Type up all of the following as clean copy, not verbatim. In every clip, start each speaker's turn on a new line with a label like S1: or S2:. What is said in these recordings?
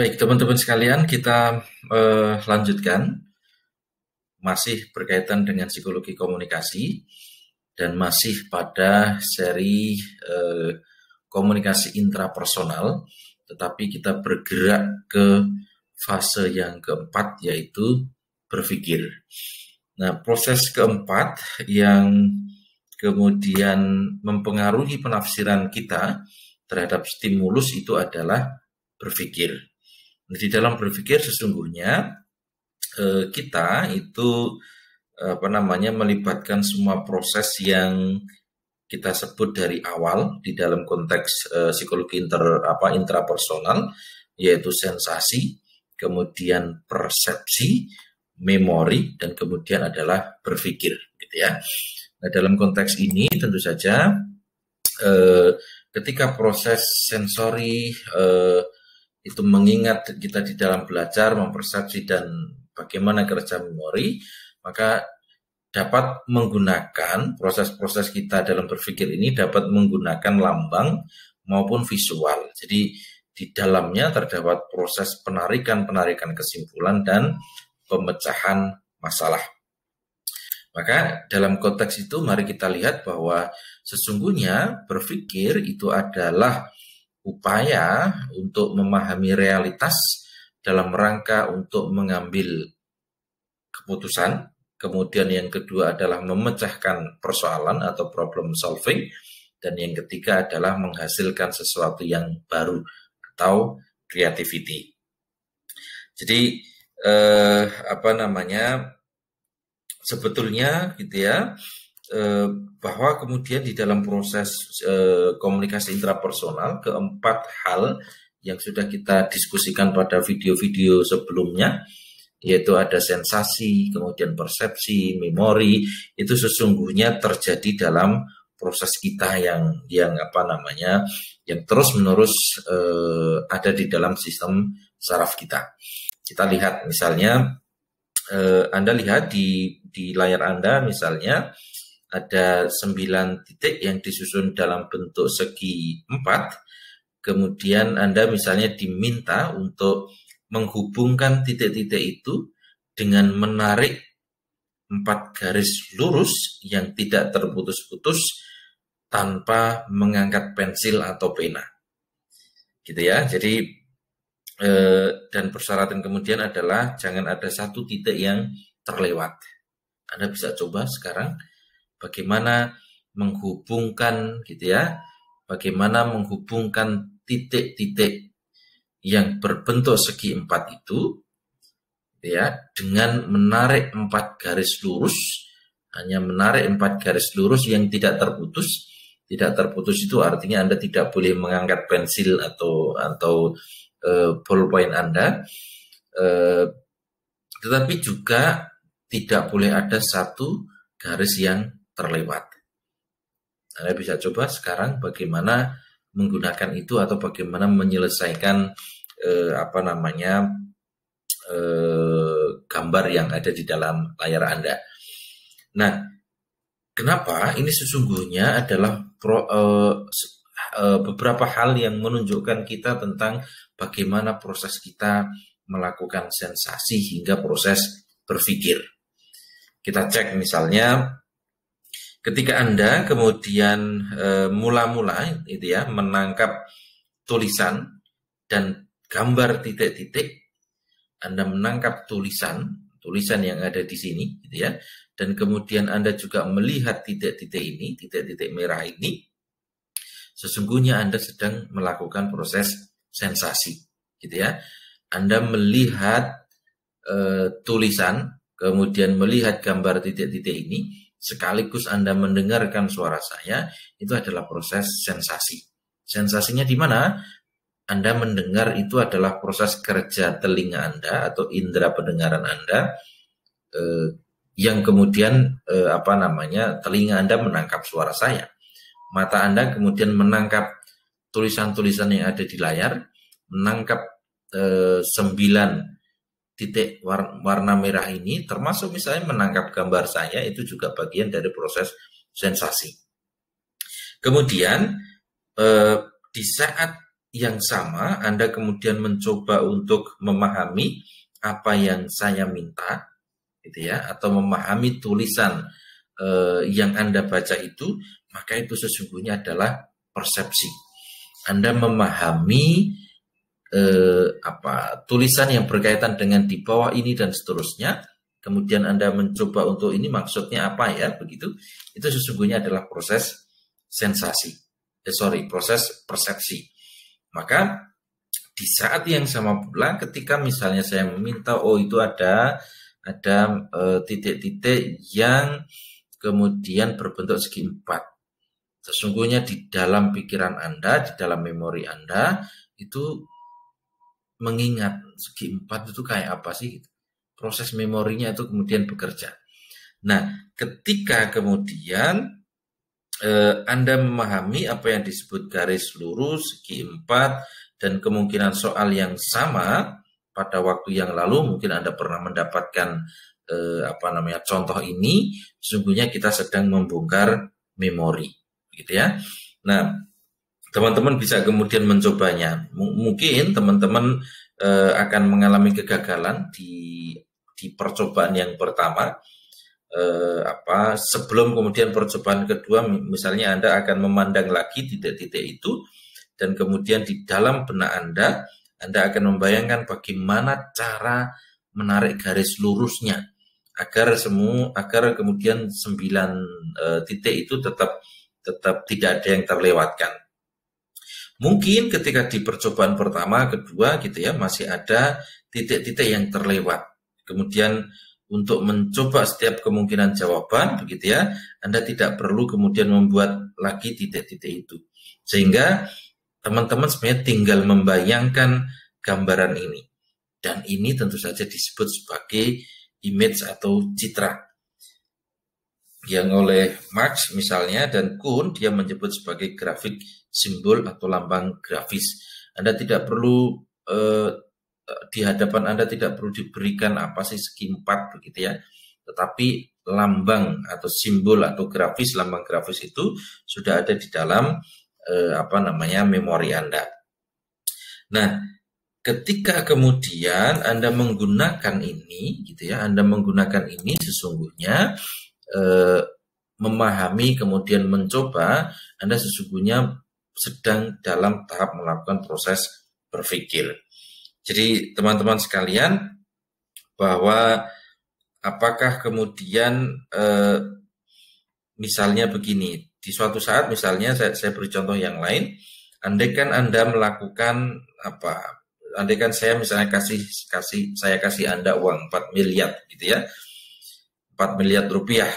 S1: Baik, teman-teman sekalian, kita lanjutkan masih berkaitan dengan psikologi komunikasi dan masih pada seri komunikasi intrapersonal, tetapi kita bergerak ke fase yang keempat, yaitu berpikir. Nah, proses keempat yang kemudian mempengaruhi penafsiran kita terhadap stimulus itu adalah berpikir. Di dalam berpikir sesungguhnya kita itu melibatkan semua proses yang kita sebut dari awal di dalam konteks psikologi intrapersonal, yaitu sensasi, kemudian persepsi, memori, dan kemudian adalah berpikir, gitu ya. Nah, dalam konteks ini tentu saja ketika proses sensori itu mengingat kita di dalam belajar, mempersepsi, dan bagaimana kerja memori, maka dapat menggunakan proses-proses kita dalam berpikir ini dapat menggunakan lambang maupun visual. Jadi di dalamnya terdapat proses penarikan kesimpulan dan pemecahan masalah. Maka dalam konteks itu mari kita lihat bahwa sesungguhnya berpikir itu adalah upaya untuk memahami realitas dalam rangka untuk mengambil keputusan. Kemudian yang kedua adalah memecahkan persoalan atau problem solving. Dan yang ketiga adalah menghasilkan sesuatu yang baru atau creativity. Jadi sebetulnya gitu ya, bahwa kemudian di dalam proses komunikasi intrapersonal, keempat hal yang sudah kita diskusikan pada video-video sebelumnya, yaitu ada sensasi, kemudian persepsi, memori, itu sesungguhnya terjadi dalam proses kita yang terus-menerus ada di dalam sistem saraf kita. Kita lihat misalnya, Anda lihat di layar Anda misalnya, ada 9 titik yang disusun dalam bentuk segi 4. Kemudian Anda misalnya diminta untuk menghubungkan titik-titik itu dengan menarik 4 garis lurus yang tidak terputus-putus tanpa mengangkat pensil atau pena. Gitu ya. Jadi dan persyaratan kemudian adalah jangan ada satu titik yang terlewat. Anda bisa coba sekarang bagaimana menghubungkan gitu ya, bagaimana menghubungkan titik-titik yang berbentuk segi 4 itu ya dengan menarik 4 garis lurus, hanya menarik 4 garis lurus yang tidak terputus. Tidak terputus itu artinya Anda tidak boleh mengangkat pensil atau ballpoint Anda, tetapi juga tidak boleh ada satu garis yang terlewat. Anda bisa coba sekarang bagaimana menggunakan itu atau bagaimana menyelesaikan gambar yang ada di dalam layar Anda. Nah, kenapa ini sesungguhnya adalah beberapa hal yang menunjukkan kita tentang bagaimana proses kita melakukan sensasi hingga proses berpikir. Kita cek misalnya ketika Anda kemudian mula-mula itu ya menangkap tulisan dan gambar titik-titik, Anda menangkap tulisan yang ada di sini gitu ya, dan kemudian Anda juga melihat titik-titik ini, titik-titik merah ini, sesungguhnya Anda sedang melakukan proses sensasi gitu ya. Anda melihat tulisan, kemudian melihat gambar titik-titik ini, sekaligus Anda mendengarkan suara saya, itu adalah proses sensasi. Sensasinya di mana? Anda mendengar itu adalah proses kerja telinga Anda atau indera pendengaran Anda, yang kemudian telinga Anda menangkap suara saya. Mata Anda kemudian menangkap tulisan-tulisan yang ada di layar, menangkap 9 titik warna merah ini, termasuk misalnya menangkap gambar saya, itu juga bagian dari proses sensasi. Kemudian di saat yang sama, Anda kemudian mencoba untuk memahami apa yang saya minta, gitu ya, atau memahami tulisan yang Anda baca itu, maka itu sesungguhnya adalah persepsi. Anda memahami tulisan yang berkaitan dengan di bawah ini dan seterusnya, kemudian Anda mencoba untuk ini maksudnya apa ya, begitu, itu sesungguhnya adalah proses sensasi, proses persepsi. Maka di saat yang sama pula ketika misalnya saya meminta, oh itu ada titik-titik yang kemudian berbentuk segi empat. Sesungguhnya di dalam pikiran Anda, di dalam memori Anda, itu mengingat segi empat itu kayak apa sih? Proses memorinya itu kemudian bekerja. Nah, ketika kemudian Anda memahami apa yang disebut garis lurus, segi empat, dan kemungkinan soal yang sama pada waktu yang lalu, mungkin Anda pernah mendapatkan contoh ini, sesungguhnya kita sedang membongkar memori, gitu ya. Nah, teman-teman bisa kemudian mencobanya. Mungkin teman-teman akan mengalami kegagalan di percobaan yang pertama. Sebelum kemudian percobaan kedua, misalnya Anda akan memandang lagi titik-titik itu, dan kemudian di dalam benak Anda akan membayangkan bagaimana cara menarik garis lurusnya agar kemudian 9 titik itu tetap tidak ada yang terlewatkan. Mungkin ketika di percobaan pertama, kedua gitu ya, masih ada titik-titik yang terlewat. Kemudian untuk mencoba setiap kemungkinan jawaban, begitu ya, Anda tidak perlu kemudian membuat lagi titik-titik itu. Sehingga teman-teman sebenarnya tinggal membayangkan gambaran ini. Dan ini tentu saja disebut sebagai image atau citra. Yang oleh Marx misalnya dan Kuhn, dia menyebut sebagai grafik simbol atau lambang grafis. Anda tidak perlu di hadapan Anda tidak perlu diberikan apa sih segi empat begitu ya, tetapi lambang atau simbol atau grafis, lambang grafis itu sudah ada di dalam memori Anda. Nah, ketika kemudian Anda menggunakan ini gitu ya, Anda menggunakan ini sesungguhnya memahami kemudian mencoba, Anda sesungguhnya sedang dalam tahap melakukan proses berpikir. Jadi teman-teman sekalian, bahwa apakah kemudian misalnya begini, di suatu saat misalnya saya beri contoh yang lain, andaikan Anda melakukan andaikan saya misalnya kasih Anda uang 4 miliar gitu ya, 4 miliar rupiah.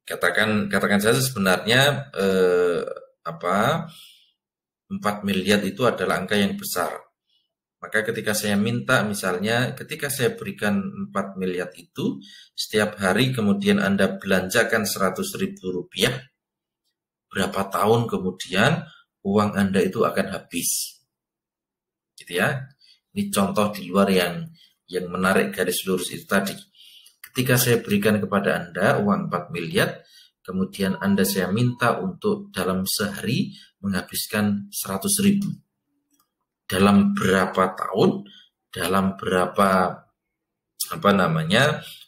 S1: Katakan saja sebenarnya 4 miliar itu adalah angka yang besar. Maka ketika saya minta misalnya, ketika saya berikan 4 miliar itu, setiap hari kemudian Anda belanjakan 100.000 rupiah, berapa tahun kemudian uang Anda itu akan habis. Gitu ya. Ini contoh di luar yang menarik garis lurus itu tadi. Ketika saya berikan kepada Anda uang 4 miliar, kemudian saya minta untuk dalam sehari menghabiskan 100.000. Dalam berapa tahun, dalam berapa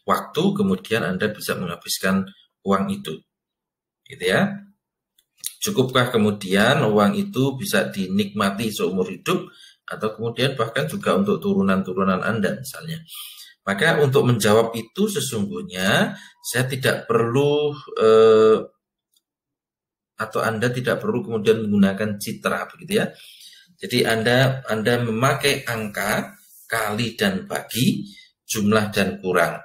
S1: waktu kemudian Anda bisa menghabiskan uang itu. Gitu ya. Cukupkah kemudian uang itu bisa dinikmati seumur hidup, atau kemudian bahkan juga untuk turunan-turunan Anda misalnya. Maka untuk menjawab itu sesungguhnya saya tidak perlu atau Anda tidak perlu kemudian menggunakan citra begitu ya. Jadi Anda memakai angka, kali dan bagi, jumlah dan kurang.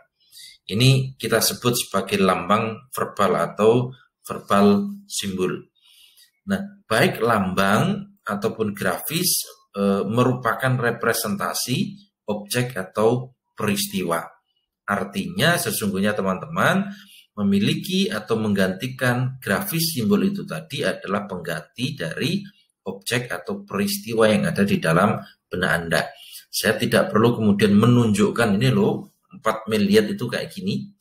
S1: Ini kita sebut sebagai lambang verbal atau verbal simbol. Nah, baik lambang ataupun grafis merupakan representasi objek atau peristiwa. Artinya sesungguhnya teman-teman memiliki atau menggantikan grafis simbol itu tadi adalah pengganti dari objek atau peristiwa yang ada di dalam benak Anda. Saya tidak perlu kemudian menunjukkan ini loh 4 miliar itu kayak gini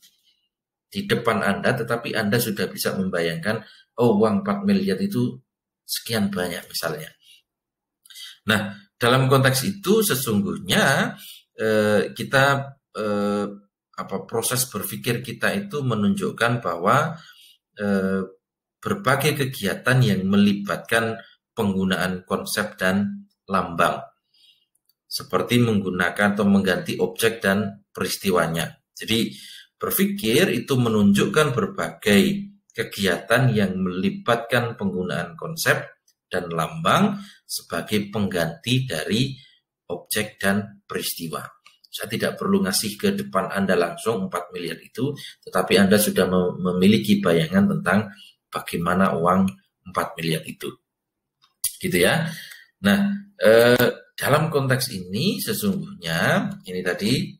S1: di depan Anda, tetapi Anda sudah bisa membayangkan, oh uang 4 miliar itu sekian banyak misalnya. Nah, dalam konteks itu sesungguhnya kita proses berpikir kita itu menunjukkan bahwa berbagai kegiatan yang melibatkan penggunaan konsep dan lambang, seperti menggunakan atau mengganti objek dan peristiwanya. Jadi berpikir itu menunjukkan berbagai kegiatan yang melibatkan penggunaan konsep dan lambang sebagai pengganti dari objek dan peristiwa. Saya tidak perlu ngasih ke depan Anda langsung 4 miliar itu, tetapi Anda sudah memiliki bayangan tentang bagaimana uang 4 miliar itu. Gitu ya. Nah, dalam konteks ini sesungguhnya, ini tadi,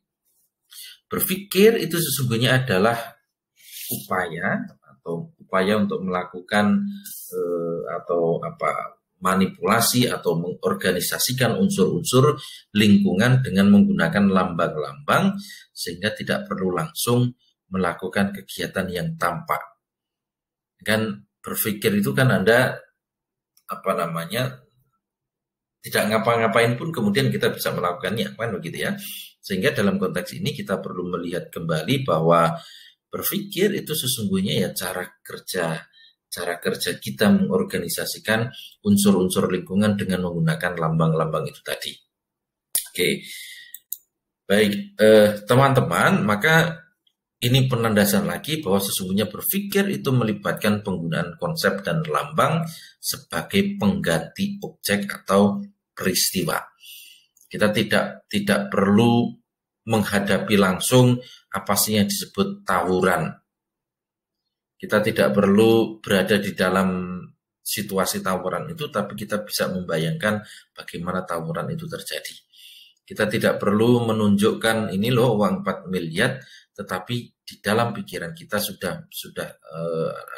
S1: berpikir itu sesungguhnya adalah upaya untuk melakukan manipulasi atau mengorganisasikan unsur-unsur lingkungan dengan menggunakan lambang-lambang sehingga tidak perlu langsung melakukan kegiatan yang tampak. Kan berpikir itu kan Anda tidak ngapa-ngapain pun kemudian kita bisa melakukannya, kan begitu ya. Sehingga dalam konteks ini kita perlu melihat kembali bahwa berpikir itu sesungguhnya ya cara kerja kita mengorganisasikan unsur-unsur lingkungan dengan menggunakan lambang-lambang itu tadi. Oke, baik teman-teman, maka ini penandasan lagi bahwa sesungguhnya berpikir itu melibatkan penggunaan konsep dan lambang sebagai pengganti objek atau peristiwa. Kita tidak perlu menghadapi langsung apa sih yang disebut tawuran. Kita tidak perlu berada di dalam situasi tawuran itu, tapi kita bisa membayangkan bagaimana tawuran itu terjadi. Kita tidak perlu menunjukkan ini loh uang 4 miliar, tetapi di dalam pikiran kita sudah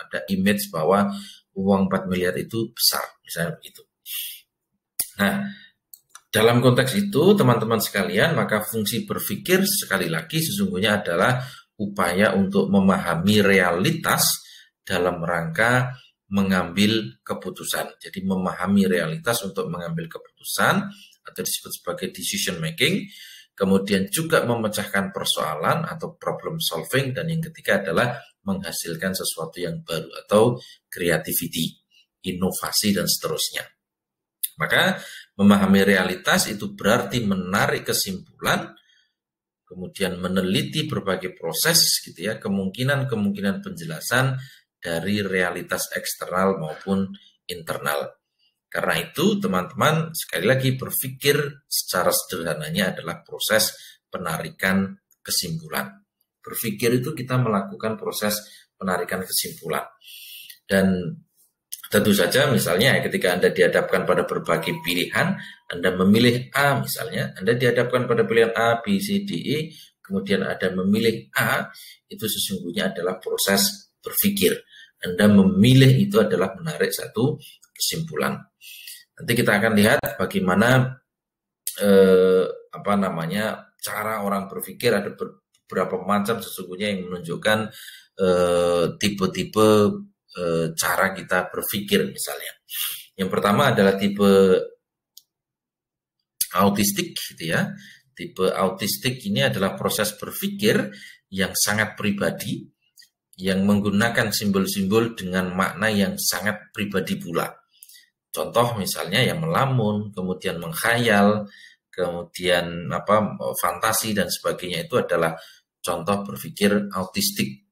S1: ada image bahwa uang 4 miliar itu besar, misalnya begitu. Nah, dalam konteks itu teman-teman sekalian, maka fungsi berpikir sekali lagi sesungguhnya adalah upaya untuk memahami realitas dalam rangka mengambil keputusan. Jadi memahami realitas untuk mengambil keputusan atau disebut sebagai decision making, kemudian juga memecahkan persoalan atau problem solving, dan yang ketiga adalah menghasilkan sesuatu yang baru atau creativity, inovasi dan seterusnya. Maka memahami realitas itu berarti menarik kesimpulan, kemudian meneliti berbagai proses gitu ya, kemungkinan penjelasan dari realitas eksternal maupun internal. Karena itu teman-teman sekali lagi berpikir secara sederhananya adalah proses penarikan kesimpulan. Berpikir itu kita melakukan proses penarikan kesimpulan. Dan tentu saja misalnya ketika Anda dihadapkan pada berbagai pilihan, Anda memilih A misalnya, Anda dihadapkan pada pilihan A, B, C, D, E, kemudian Anda memilih A, itu sesungguhnya adalah proses berpikir. Anda memilih itu adalah menarik satu kesimpulan. Nanti kita akan lihat bagaimana cara orang berpikir. Ada beberapa macam sesungguhnya yang menunjukkan tipe-tipe cara kita berpikir misalnya. Yang pertama adalah tipe autistik gitu ya. Tipe autistik ini adalah proses berpikir yang sangat pribadi, yang menggunakan simbol-simbol dengan makna yang sangat pribadi pula. Contoh misalnya yang melamun, kemudian menghayal, kemudian fantasi dan sebagainya, itu adalah contoh berpikir autistik.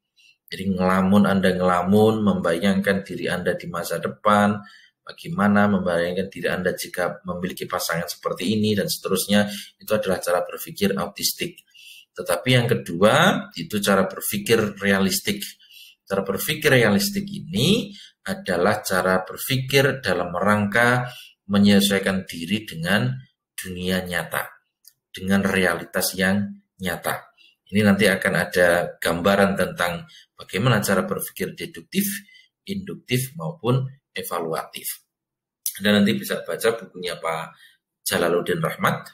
S1: Jadi Anda ngelamun, membayangkan diri Anda di masa depan, bagaimana membayangkan diri Anda jika memiliki pasangan seperti ini dan seterusnya, itu adalah cara berpikir autistik. Tetapi yang kedua, itu cara berpikir realistik. Cara berpikir realistik ini adalah cara berpikir dalam rangka menyesuaikan diri dengan dunia nyata, dengan realitas yang nyata. Ini nanti akan ada gambaran tentang bagaimana cara berpikir deduktif, induktif, maupun evaluatif. Anda nanti bisa baca bukunya Pak Jalaluddin Rahmat.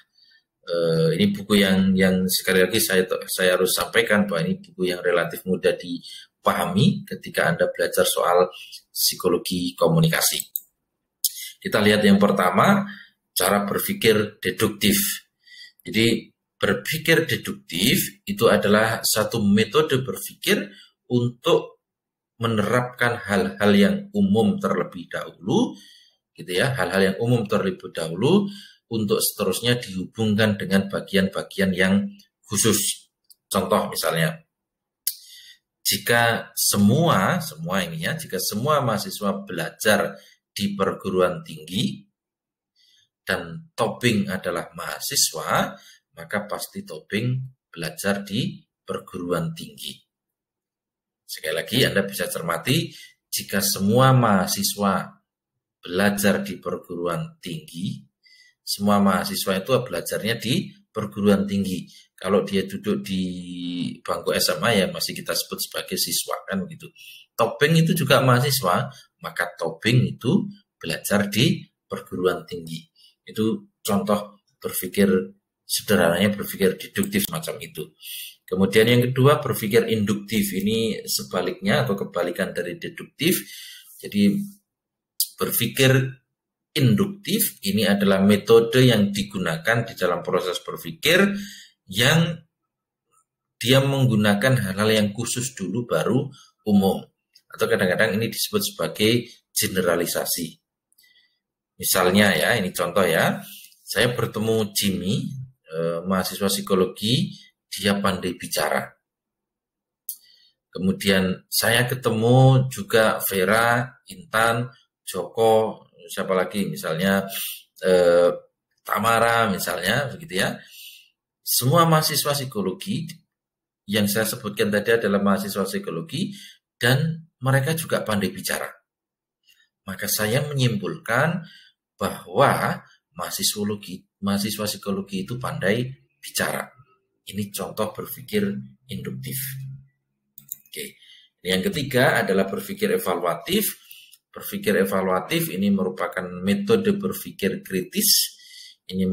S1: Ini buku yang sekali lagi saya harus sampaikan bahwa ini buku yang relatif mudah dipahami ketika Anda belajar soal psikologi komunikasi. Kita lihat yang pertama, cara berpikir deduktif. Jadi berpikir deduktif itu adalah satu metode berpikir untuk menerapkan hal-hal yang umum terlebih dahulu, gitu ya, hal-hal yang umum terlebih dahulu untuk seterusnya dihubungkan dengan bagian-bagian yang khusus. Contoh misalnya, jika semua ini ya, jika semua mahasiswa belajar di perguruan tinggi dan toping adalah mahasiswa, maka pasti toping belajar di perguruan tinggi. Sekali lagi Anda bisa cermati, jika semua mahasiswa belajar di perguruan tinggi, semua mahasiswa itu belajarnya di perguruan tinggi. Kalau dia duduk di bangku SMA ya masih kita sebut sebagai siswa kan gitu. Topeng itu juga mahasiswa, maka topeng itu belajar di perguruan tinggi. Itu contoh berpikir sederhananya, berpikir deduktif semacam itu. Kemudian yang kedua berpikir induktif, ini sebaliknya atau kebalikan dari deduktif. Jadi berpikir induktif ini adalah metode yang digunakan di dalam proses berpikir yang dia menggunakan hal-hal yang khusus dulu baru umum. Atau kadang-kadang ini disebut sebagai generalisasi. Misalnya ya, ini contoh ya, saya bertemu Jimmy, mahasiswa psikologi, dia pandai bicara. Kemudian saya ketemu juga Vera, Intan, Joko, siapa lagi misalnya Tamara misalnya begitu ya. Semua mahasiswa psikologi yang saya sebutkan tadi adalah mahasiswa psikologi dan mereka juga pandai bicara. Maka saya menyimpulkan bahwa mahasiswa psikologi itu pandai bicara. Ini contoh berpikir induktif. Oke. Yang ketiga adalah berpikir evaluatif. Berpikir evaluatif ini merupakan metode berpikir kritis. Ini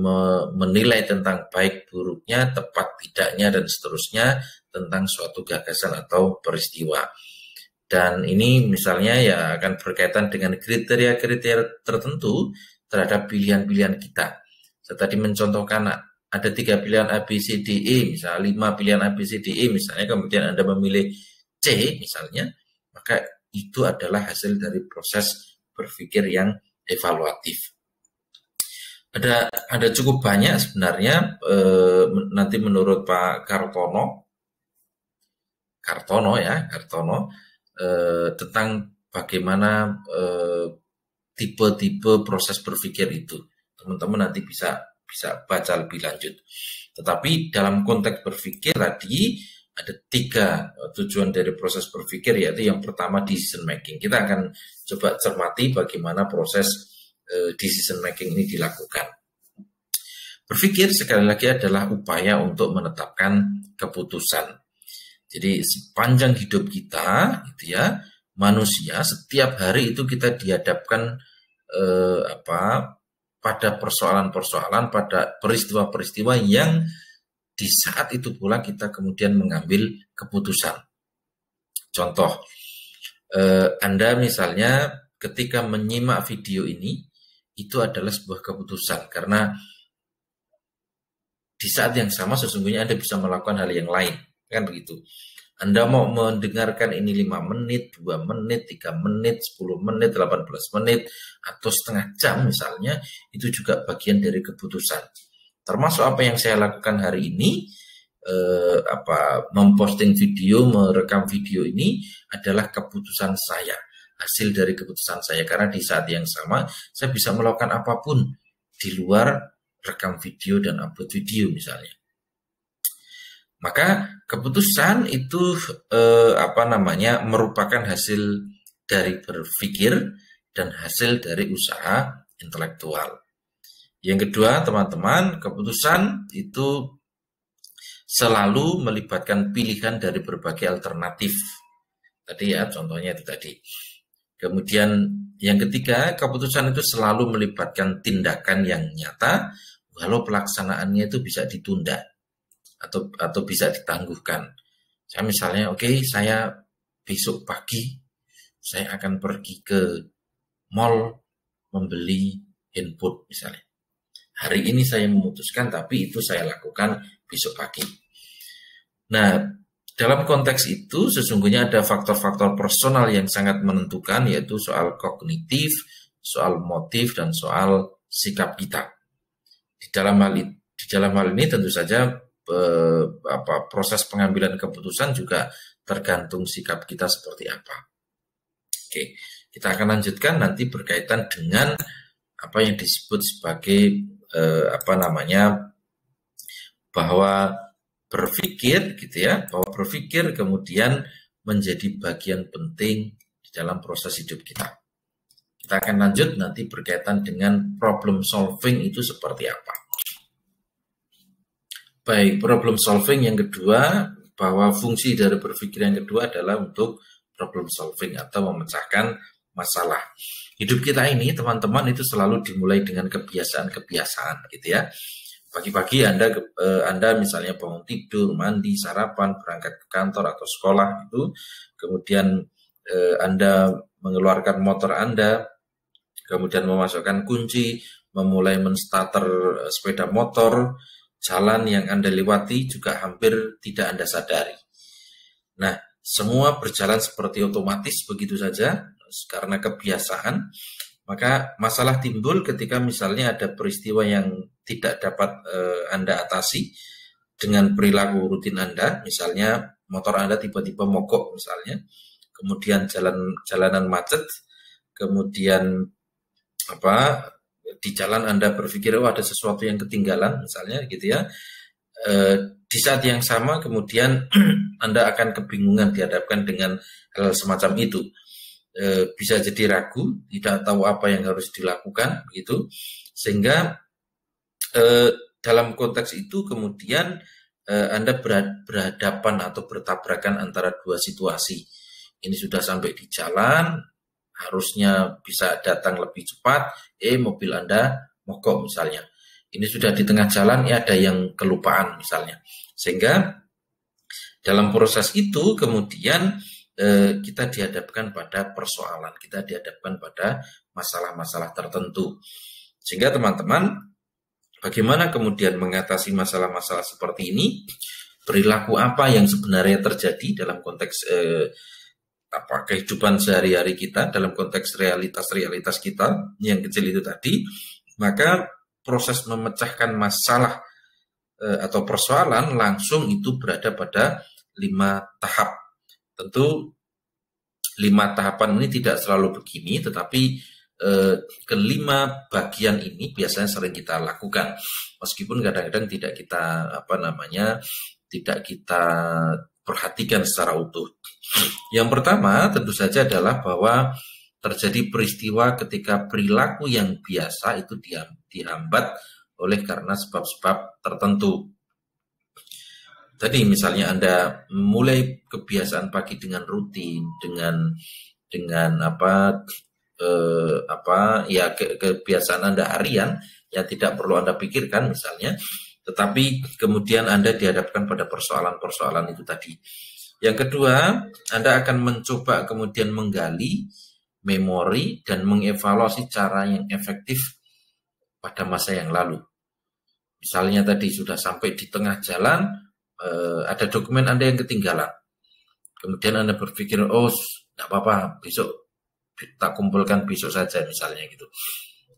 S1: menilai tentang baik buruknya, tepat tidaknya, dan seterusnya tentang suatu gagasan atau peristiwa. Dan ini misalnya ya akan berkaitan dengan kriteria-kriteria tertentu terhadap pilihan-pilihan kita. Saya tadi mencontohkan ada 3 pilihan A, B, C, D, E, misalnya 5 pilihan A, B, C, D, E, misalnya kemudian Anda memilih C misalnya, maka itu adalah hasil dari proses berpikir yang evaluatif. Ada cukup banyak sebenarnya nanti menurut Pak Kartono tentang bagaimana tipe-tipe proses berpikir itu. Teman-teman nanti bisa baca lebih lanjut. Tetapi dalam konteks berpikir tadi ada 3 tujuan dari proses berpikir, yaitu yang pertama decision making. Kita akan coba cermati bagaimana proses decision making ini dilakukan. Berpikir sekali lagi adalah upaya untuk menetapkan keputusan. Jadi sepanjang hidup kita, gitu ya, manusia setiap hari itu kita dihadapkan pada persoalan-persoalan, pada peristiwa-peristiwa yang di saat itu pula kita kemudian mengambil keputusan. Contoh, Anda misalnya ketika menyimak video ini, itu adalah sebuah keputusan, karena di saat yang sama sesungguhnya Anda bisa melakukan hal yang lain, kan begitu. Anda mau mendengarkan ini 5 menit, 2 menit, 3 menit, 10 menit, 18 menit, atau setengah jam misalnya, itu juga bagian dari keputusan. Termasuk apa yang saya lakukan hari ini, memposting video, merekam video ini adalah keputusan saya, hasil dari keputusan saya, karena di saat yang sama saya bisa melakukan apapun di luar rekam video dan upload video misalnya. Maka keputusan itu merupakan hasil dari berpikir dan hasil dari usaha intelektual. Yang kedua, teman-teman, keputusan itu selalu melibatkan pilihan dari berbagai alternatif. Tadi ya, contohnya itu tadi. Kemudian yang ketiga, keputusan itu selalu melibatkan tindakan yang nyata, walau pelaksanaannya itu bisa ditunda atau bisa ditangguhkan. Saya misalnya, saya besok pagi saya akan pergi ke mall membeli handphone misalnya. Hari ini saya memutuskan, tapi itu saya lakukan besok pagi. Nah, dalam konteks itu sesungguhnya ada faktor-faktor personal yang sangat menentukan, yaitu soal kognitif, soal motif, dan soal sikap kita. Di dalam hal ini tentu saja proses pengambilan keputusan juga tergantung sikap kita seperti apa. Oke, kita akan lanjutkan nanti berkaitan dengan apa yang disebut sebagai bahwa berpikir gitu ya, bahwa berpikir kemudian menjadi bagian penting di dalam proses hidup kita. Kita akan lanjut nanti berkaitan dengan problem solving itu seperti apa. Baik, problem solving yang kedua, bahwa fungsi dari berpikir yang kedua adalah untuk problem solving atau memecahkan masalah. Hidup kita ini teman-teman itu selalu dimulai dengan kebiasaan-kebiasaan gitu ya. Pagi-pagi Anda misalnya bangun tidur, mandi, sarapan, berangkat ke kantor atau sekolah itu, kemudian Anda mengeluarkan motor Anda, kemudian memasukkan kunci, memulai menstarter sepeda motor, jalan yang Anda lewati juga hampir tidak Anda sadari. Nah, semua berjalan seperti otomatis begitu saja karena kebiasaan. Maka masalah timbul ketika misalnya ada peristiwa yang tidak dapat Anda atasi dengan perilaku rutin Anda, misalnya motor Anda tiba-tiba mogok misalnya, kemudian jalanan macet, kemudian di jalan Anda berpikir ada sesuatu yang ketinggalan misalnya gitu ya. Di saat yang sama kemudian Anda akan kebingungan dihadapkan dengan hal semacam itu. Bisa jadi ragu, tidak tahu apa yang harus dilakukan begitu, sehingga dalam konteks itu kemudian Anda berhadapan atau bertabrakan antara dua situasi. Ini sudah sampai di jalan, harusnya bisa datang lebih cepat, mobil Anda mogok misalnya. Ini sudah di tengah jalan, ada yang kelupaan misalnya. Sehingga dalam proses itu kemudian kita dihadapkan pada persoalan, kita dihadapkan pada masalah-masalah tertentu. Sehingga teman-teman, bagaimana kemudian mengatasi masalah-masalah seperti ini? Perilaku apa yang sebenarnya terjadi dalam konteks kehidupan sehari-hari kita, dalam konteks realitas-realitas kita yang kecil itu tadi? Maka proses memecahkan masalah atau persoalan langsung itu berada pada 5 tahap. Tentu 5 tahapan ini tidak selalu begini, tetapi kelima bagian ini biasanya sering kita lakukan, meskipun kadang-kadang tidak kita perhatikan secara utuh. Yang pertama tentu saja adalah bahwa terjadi peristiwa ketika perilaku yang biasa itu dihambat oleh karena sebab-sebab tertentu. Tadi misalnya Anda mulai kebiasaan pagi dengan rutin, dengan kebiasaan Anda harian yang tidak perlu Anda pikirkan misalnya, tetapi kemudian Anda dihadapkan pada persoalan-persoalan itu tadi. Yang kedua, Anda akan mencoba kemudian menggali memori dan mengevaluasi cara yang efektif pada masa yang lalu. Misalnya tadi sudah sampai di tengah jalan, ada dokumen Anda yang ketinggalan. Kemudian Anda berpikir, tidak apa-apa, besok tak kumpulkan besok saja misalnya gitu.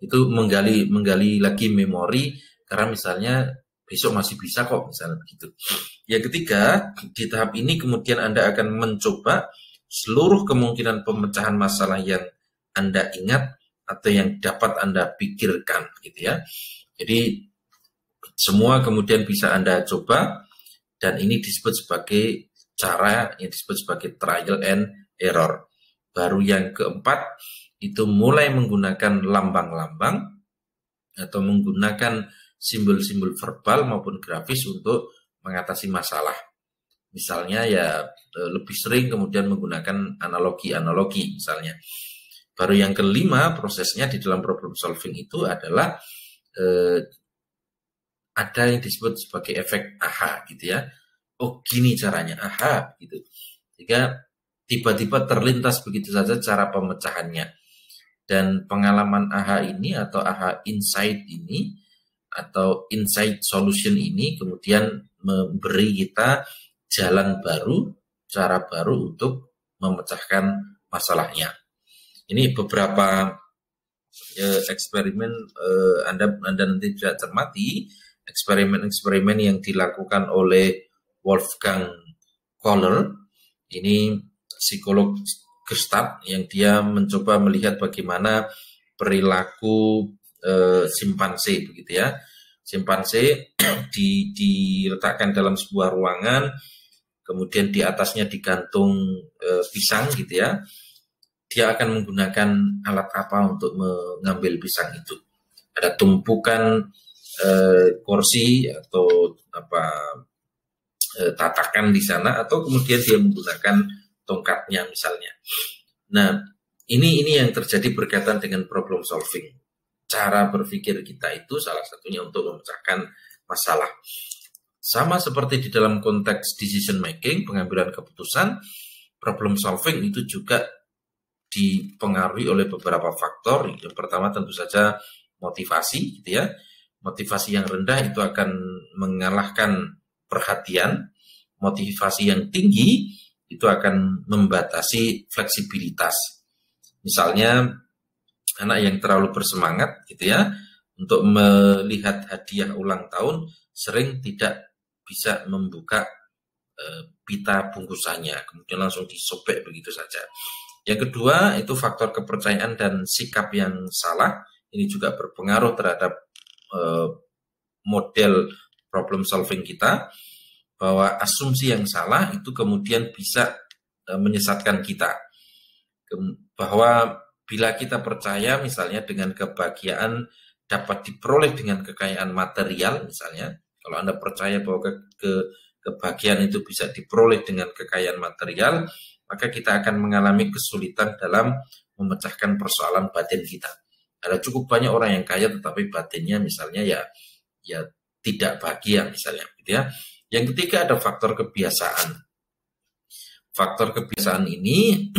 S1: Itu menggali lagi memori karena misalnya besok masih bisa kok misalnya begitu. Yang ketiga, di tahap ini kemudian Anda akan mencoba seluruh kemungkinan pemecahan masalah yang Anda ingat atau yang dapat Anda pikirkan gitu ya. Jadi semua kemudian bisa Anda coba, dan ini disebut sebagai cara yang disebut sebagai trial and error. Baru yang keempat itu mulai menggunakan lambang-lambang atau menggunakan simbol-simbol verbal maupun grafis untuk mengatasi masalah. Misalnya ya lebih sering kemudian menggunakan analogi-analogi misalnya. Baru yang kelima prosesnya di dalam problem solving itu adalah ada yang disebut sebagai efek aha gitu ya. Gini caranya, aha gitu. Sehingga tiba-tiba terlintas begitu saja cara pemecahannya. Dan pengalaman aha ini atau aha insight ini atau insight solution ini kemudian memberi kita jalan baru, cara baru untuk memecahkan masalahnya. Ini beberapa eksperimen Anda nanti bisa cermati, eksperimen-eksperimen yang dilakukan oleh Wolfgang Kohler, ini psikolog Gestalt yang dia mencoba melihat bagaimana perilaku simpanse begitu ya. Simpanse diletakkan dalam sebuah ruangan, kemudian di atasnya digantung pisang gitu ya. Dia akan menggunakan alat apa untuk mengambil pisang itu? Ada tumpukan kursi atau tatakan di sana, atau kemudian dia menggunakan tongkatnya misalnya. Nah, ini yang terjadi berkaitan dengan problem solving. Cara berpikir kita itu salah satunya untuk memecahkan masalah. Sama seperti di dalam konteks decision making, pengambilan keputusan, problem solving itu juga dipengaruhi oleh beberapa faktor. Yang pertama tentu saja motivasi gitu ya. Motivasi yang rendah itu akan mengalahkan perhatian. Motivasi yang tinggi itu akan membatasi fleksibilitas. Misalnya anak yang terlalu bersemangat gitu ya untuk melihat hadiah ulang tahun sering tidak bisa membuka pita bungkusannya, kemudian langsung disobek begitu saja. Yang kedua itu faktor kepercayaan dan sikap yang salah. Ini juga berpengaruh terhadap model problem solving kita, bahwa asumsi yang salah itu kemudian bisa menyesatkan kita. Bahwa bila kita percaya misalnya dengan kebahagiaan dapat diperoleh dengan kekayaan material misalnya, kalau Anda percaya bahwa kebahagiaan itu bisa diperoleh dengan kekayaan material, maka kita akan mengalami kesulitan dalam memecahkan persoalan batin kita. Ada cukup banyak orang yang kaya tetapi batinnya misalnya ya tidak bahagia misalnya gitu ya. Yang ketiga ada faktor kebiasaan. Faktor kebiasaan ini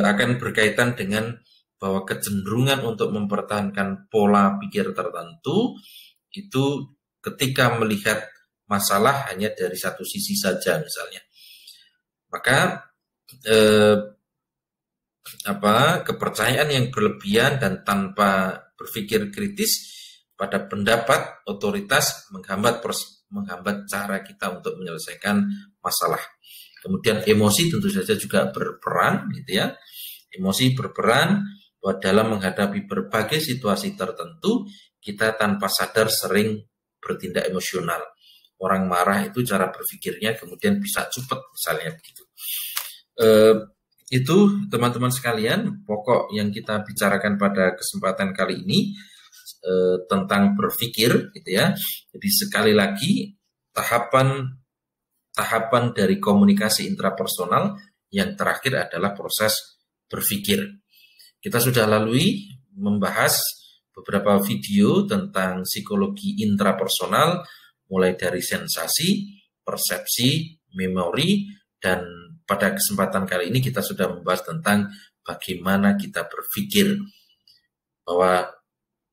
S1: akan berkaitan dengan bahwa kecenderungan untuk mempertahankan pola pikir tertentu itu ketika melihat masalah hanya dari satu sisi saja misalnya. Maka kepercayaan yang berlebihan dan tanpa berpikir kritis pada pendapat otoritas menghambat cara kita untuk menyelesaikan masalah. Kemudian emosi tentu saja juga berperan gitu ya. Emosi berperan bahwa dalam menghadapi berbagai situasi tertentu kita tanpa sadar sering bertindak emosional. Orang marah itu cara berpikirnya kemudian bisa cepat misalnya begitu. Itu teman-teman sekalian pokok yang kita bicarakan pada kesempatan kali ini tentang berpikir gitu ya. Jadi sekali lagi tahapan dari komunikasi intrapersonal yang terakhir adalah proses berpikir. Kita sudah lalui membahas beberapa video tentang psikologi intrapersonal mulai dari sensasi, persepsi, memori, dan pada kesempatan kali ini kita sudah membahas tentang bagaimana kita berpikir, bahwa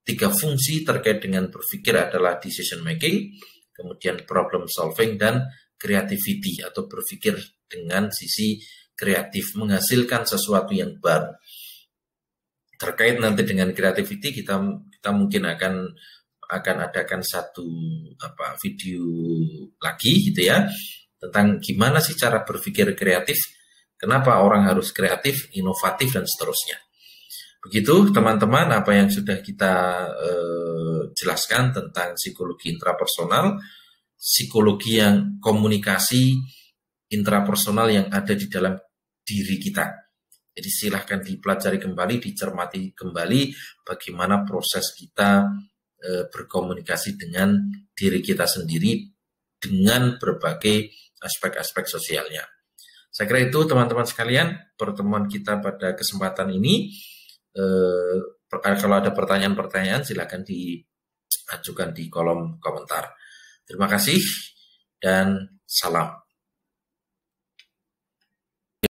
S1: 3 fungsi terkait dengan berpikir adalah decision making, kemudian problem solving, dan creativity atau berpikir dengan sisi kreatif, menghasilkan sesuatu yang baru. Terkait nanti dengan creativity kita mungkin akan adakan satu video lagi gitu ya, tentang gimana sih cara berpikir kreatif, kenapa orang harus kreatif, inovatif, dan seterusnya. Begitu teman-teman apa yang sudah kita jelaskan tentang psikologi intrapersonal, psikologi yang komunikasi intrapersonal yang ada di dalam diri kita. Jadi silahkan dipelajari kembali, dicermati kembali bagaimana proses kita berkomunikasi dengan diri kita sendiri dengan berbagai aspek-aspek sosialnya. Saya kira itu teman-teman sekalian pertemuan kita pada kesempatan ini. Kalau ada pertanyaan-pertanyaan silakan diajukan di kolom komentar. Terima kasih dan salam.